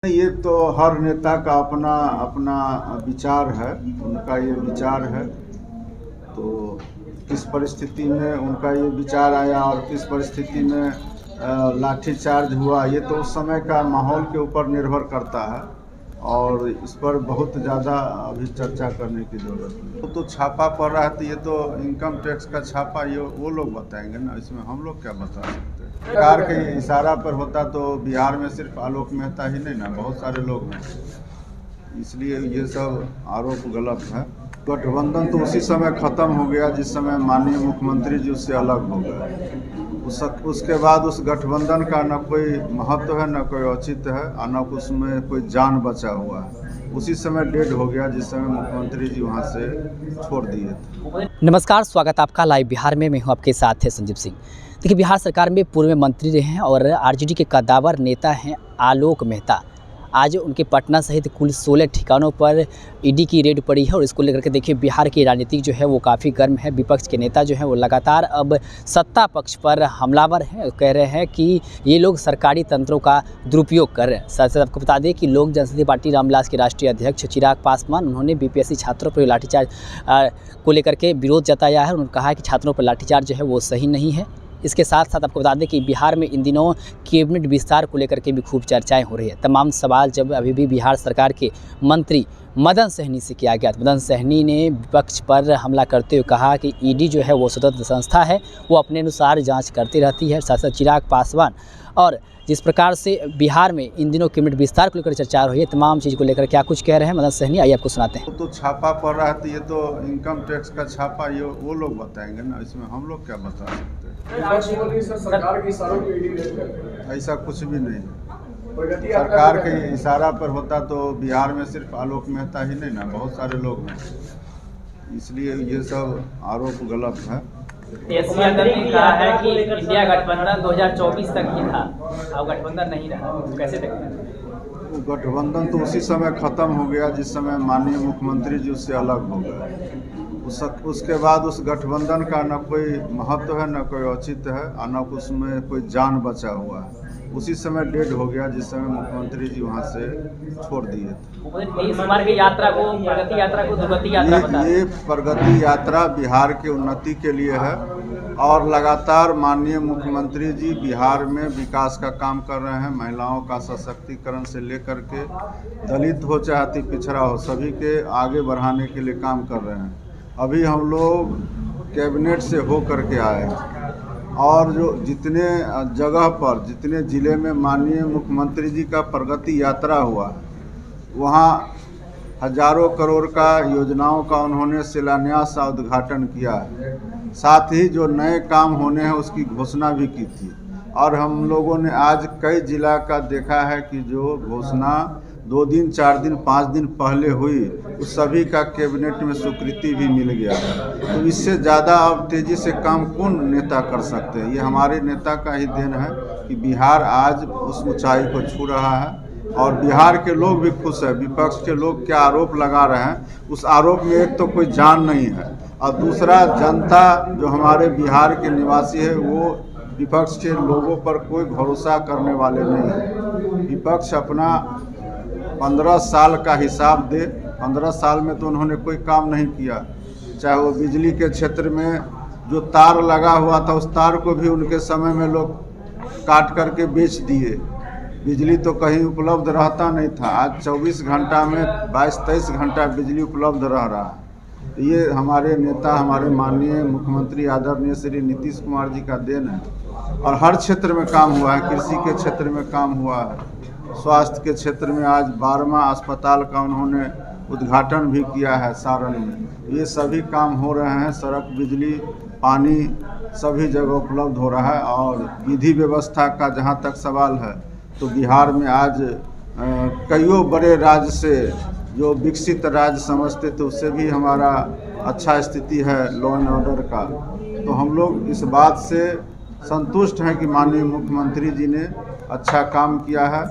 ये तो हर नेता का अपना अपना विचार है, उनका ये विचार है। तो किस परिस्थिति में उनका ये विचार आया और किस परिस्थिति में लाठीचार्ज हुआ, ये तो उस समय का माहौल के ऊपर निर्भर करता है और इस पर बहुत ज़्यादा अभी चर्चा करने की ज़रूरत नहीं। तो छापा पड़ रहा है तो ये तो इनकम टैक्स का छापा, ये वो लोग बताएंगे ना, इसमें हम लोग क्या बता सकते हैं। सरकार के इशारा पर होता तो बिहार में सिर्फ आलोक मेहता ही नहीं ना, बहुत सारे लोग हैं, इसलिए ये सब आरोप गलत है। गठबंधन तो उसी समय ख़त्म हो गया जिस समय माननीय मुख्यमंत्री जी उससे अलग हो गए। उसके बाद उस गठबंधन का न कोई महत्व है, न कोई औचित्य है और न उसमें कोई जान बचा हुआ है। उसी समय डेड हो गया जिस समय मुख्यमंत्री जी वहाँ से छोड़ दिए थे। नमस्कार, स्वागत आपका लाइव बिहार में। मैं हूँ आपके साथ है संजीव सिंह। देखिए, बिहार सरकार में पूर्व मंत्री रहे हैं और आरजेडी के कद्दावर नेता हैं आलोक मेहता। आज उनके पटना सहित कुल 16 ठिकानों पर ईडी की रेड पड़ी है और इसको लेकर के देखिए बिहार की राजनीति जो है वो काफ़ी गर्म है। विपक्ष के नेता जो है वो लगातार अब सत्ता पक्ष पर हमलावर हैं, कह रहे हैं कि ये लोग सरकारी तंत्रों का दुरुपयोग कर रहे हैं। साथ साथ आपको बता दें कि लोक जनशक्ति पार्टी रामविलास के राष्ट्रीय अध्यक्ष चिराग पासवान, उन्होंने बीपीएससी छात्रों पर लाठीचार्ज को लेकर के विरोध जताया है। उन्होंने कहा है कि छात्रों पर लाठीचार्ज जो है वो सही नहीं है। इसके साथ साथ आपको बता दें कि बिहार में इन दिनों कैबिनेट विस्तार को लेकर के भी खूब चर्चाएं हो रही है। तमाम सवाल जब अभी भी बिहार सरकार के मंत्री मदन सहनी से किया गया, तो मदन सहनी ने विपक्ष पर हमला करते हुए कहा कि ईडी जो है वो स्वतंत्र संस्था है, वो अपने अनुसार जांच करती रहती है। साथ साथ चिराग पासवान और जिस प्रकार से बिहार में इन दिनों कैबिनेट विस्तार को लेकर चर्चा हो रही है, तमाम चीज़ को लेकर क्या कुछ कह रहे हैं मदन सहनी, आइए आपको सुनाते हैं। तो छापा पड़ रहा है तो ये तो इनकम टैक्स का छापा, ये वो लोग बताएंगे ना, इसमें हम लोग क्या बता सकते हैं। सरकार के इशारों पे ईडी रेड करते हैं। ऐसा कुछ भी नहीं है। सरकार के इशारा पर होता तो बिहार में सिर्फ आलोक मेहता ही नहीं ना, बहुत सारे लोग हैं, इसलिए ये सब आरोप गलत है। ने कहा है कि इंडिया गठबंधन 2024 तक ही था, अब गठबंधन नहीं रहा, कैसे देखते हैं? गठबंधन तो उसी समय ख़त्म हो गया जिस समय माननीय मुख्यमंत्री जी उससे अलग हो गए। उसके बाद उस गठबंधन का न कोई महत्व है, न कोई औचित्य है और न उसमें कोई जान बचा हुआ है। उसी समय डेड हो गया जिस समय मुख्यमंत्री जी वहाँ से छोड़ दिए थे। यात्रा को प्रगति यात्रा को दुर्गति यात्रा ये प्रगति यात्रा बिहार के उन्नति के लिए है और लगातार माननीय मुख्यमंत्री जी बिहार में विकास का काम कर रहे हैं। महिलाओं का सशक्तिकरण से लेकर के दलित हो चाहे अति पिछड़ा हो, सभी के आगे बढ़ाने के लिए काम कर रहे हैं। अभी हम लोग कैबिनेट से हो करके आए हैं और जो जितने जगह पर, जितने ज़िले में माननीय मुख्यमंत्री जी का प्रगति यात्रा हुआ है, वहाँ हजारों करोड़ का योजनाओं का उन्होंने शिलान्यास और उद्घाटन किया है। साथ ही जो नए काम होने हैं उसकी घोषणा भी की थी और हम लोगों ने आज कई जिला का देखा है कि जो घोषणा 2 दिन, 4 दिन, 5 दिन पहले हुई, उस सभी का कैबिनेट में स्वीकृति भी मिल गया है। तो इससे ज़्यादा अब तेज़ी से काम कौन नेता कर सकते हैं। ये हमारे नेता का ही देन है कि बिहार आज उस ऊंचाई को छू रहा है और बिहार के लोग भी खुश हैं। विपक्ष के लोग क्या आरोप लगा रहे हैं, उस आरोप में एक तो कोई जान नहीं है और दूसरा जनता जो हमारे बिहार के निवासी है वो विपक्ष के लोगों पर कोई भरोसा करने वाले नहीं है। विपक्ष अपना 15 साल का हिसाब दे। 15 साल में तो उन्होंने कोई काम नहीं किया, चाहे वो बिजली के क्षेत्र में जो तार लगा हुआ था उस तार को भी उनके समय में लोग काट करके बेच दिए। बिजली तो कहीं उपलब्ध रहता नहीं था, आज 24 घंटा में 22-23 घंटा बिजली उपलब्ध रह रहा है। तो ये हमारे नेता, हमारे माननीय मुख्यमंत्री आदरणीय श्री नीतीश कुमार जी का देन है और हर क्षेत्र में काम हुआ है। कृषि के क्षेत्र में काम हुआ है, स्वास्थ्य के क्षेत्र में आज 12वां अस्पताल का उन्होंने उद्घाटन भी किया है सारण में। ये सभी काम हो रहे हैं। सड़क, बिजली, पानी सभी जगह उपलब्ध हो रहा है और विधि व्यवस्था का जहाँ तक सवाल है तो बिहार में आज कईयों बड़े राज्य से जो विकसित राज्य समझते थे उससे भी हमारा अच्छा स्थिति है लॉ एंड ऑर्डर का। तो हम लोग इस बात से संतुष्ट हैं कि माननीय मुख्यमंत्री जी ने अच्छा काम किया है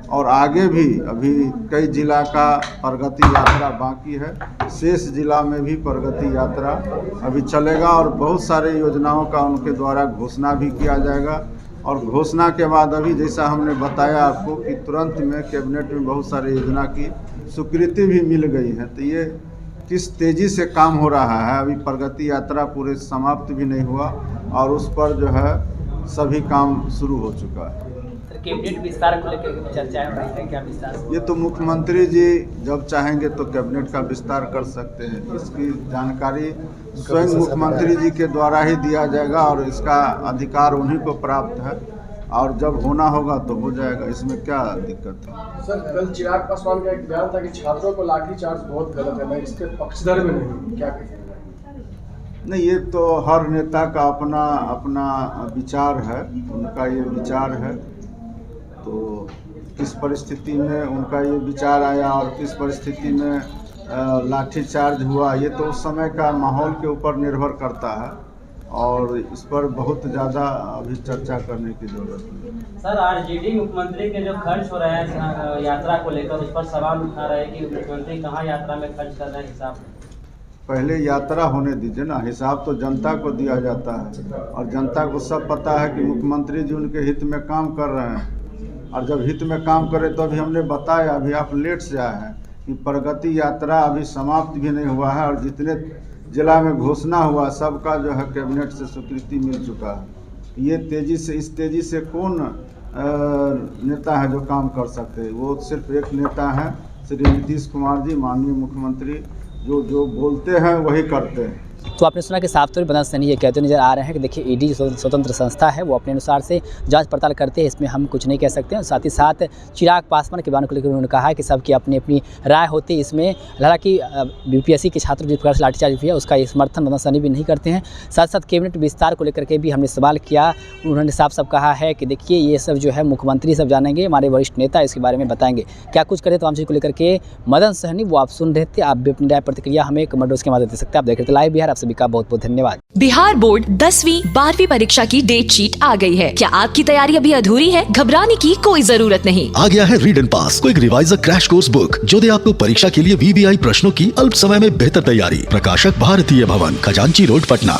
और आगे भी अभी कई जिला का प्रगति यात्रा बाकी है। शेष जिला में भी प्रगति यात्रा अभी चलेगा और बहुत सारे योजनाओं का उनके द्वारा घोषणा भी किया जाएगा। और घोषणा के बाद अभी जैसा हमने बताया आपको कि तुरंत में कैबिनेट में बहुत सारी योजना की स्वीकृति भी मिल गई है। तो ये किस तेज़ी से काम हो रहा है, अभी प्रगति यात्रा पूरे समाप्त भी नहीं हुआ और उस पर जो है सभी काम शुरू हो चुका है। कैबिनेट विस्तार को लेकर चर्चाएं हो रही है, क्या विस्तार? ये तो मुख्यमंत्री जी जब चाहेंगे तो कैबिनेट का विस्तार कर सकते हैं। इसकी जानकारी स्वयं मुख्यमंत्री जी के द्वारा ही दिया जाएगा और इसका अधिकार उन्हीं को प्राप्त है और जब होना होगा तो हो जाएगा, इसमें क्या दिक्कत है। सर, कल चिराग पासवान का एक बयान था कि छात्रों को लाठीचार्ज बहुत गलत है, मैं इसके पक्षधर में नहीं, क्या कहेंगे? नहीं, ये तो हर नेता का अपना अपना विचार है, उनका ये विचार है। तो किस परिस्थिति में उनका ये विचार आया और किस परिस्थिति में लाठीचार्ज हुआ, ये तो उस समय का माहौल के ऊपर निर्भर करता है और इस पर बहुत ज़्यादा अभी चर्चा करने की ज़रूरत है। सर, आरजेडी मुख्यमंत्री के जो खर्च हो रहे हैं यात्रा को लेकर, उस पर सवाल उठा रहे हैं कि मुख्यमंत्री कहाँ यात्रा में खर्च कर रहे हैं। हिसाब पहले यात्रा होने दीजिए ना, हिसाब तो जनता को दिया जाता है और जनता को सब पता है कि मुख्यमंत्री जी उनके हित में काम कर रहे हैं और जब हित में काम करें तो अभी हमने बताया, अभी आप लेट से आए हैं कि प्रगति यात्रा अभी समाप्त भी नहीं हुआ है और जितने जिला में घोषणा हुआ सबका जो है कैबिनेट से स्वीकृति मिल चुका है। ये तेज़ी से, इस तेज़ी से कौन नेता है जो काम कर सकते हैं? वो सिर्फ एक नेता है, श्री नीतीश कुमार जी, माननीय मुख्यमंत्री, जो बोलते हैं वही करते हैं। तो आपने सुना कि साफ तौर पर बदन सैनी ये कहते नजर आ रहे हैं कि देखिए ईडी स्वतंत्र संस्था है, वो अपने अनुसार से जांच पड़ताल करते हैं, इसमें हम कुछ नहीं कह सकते हैं। साथ ही साथ चिराग पासवान के बयान को लेकर उन्होंने कहा है कि सबकी अपनी अपनी राय होती है इसमें। हालांकि यूपीएससी के छात्र जिस प्रकार से लाठीचार्ज हुआ उसका समर्थन बदन सैनी भी नहीं करते हैं। साथ साथ कैबिनेट विस्तार को लेकर के भी हमने सवाल किया, उन्होंने साफ साफ कहा है कि देखिए ये सब जो है मुख्यमंत्री सब जानेंगे, हमारे वरिष्ठ नेता इसके बारे में बताएंगे क्या कुछ करें। तो हम चीज़ को लेकर के मदन सहनी वो आप सुन रहे थे। आप भी अपनी राय प्रतिक्रिया हमें कमेंट बॉक्स के माध्यम दे सकते हैं। आप देख रहे थे लाइव बिहार, आप सभी का बहुत बहुत धन्यवाद। बिहार बोर्ड 10वीं 12वीं परीक्षा की डेट शीट आ गई है। क्या आपकी तैयारी अभी अधूरी है? घबराने की कोई जरूरत नहीं। आ गया है read and pass, quick reviser crash course book जो दे आपको परीक्षा के लिए वीवीआई प्रश्नों की अल्प समय में बेहतर तैयारी। प्रकाशक भारतीय भवन, खजांची रोड, पटना।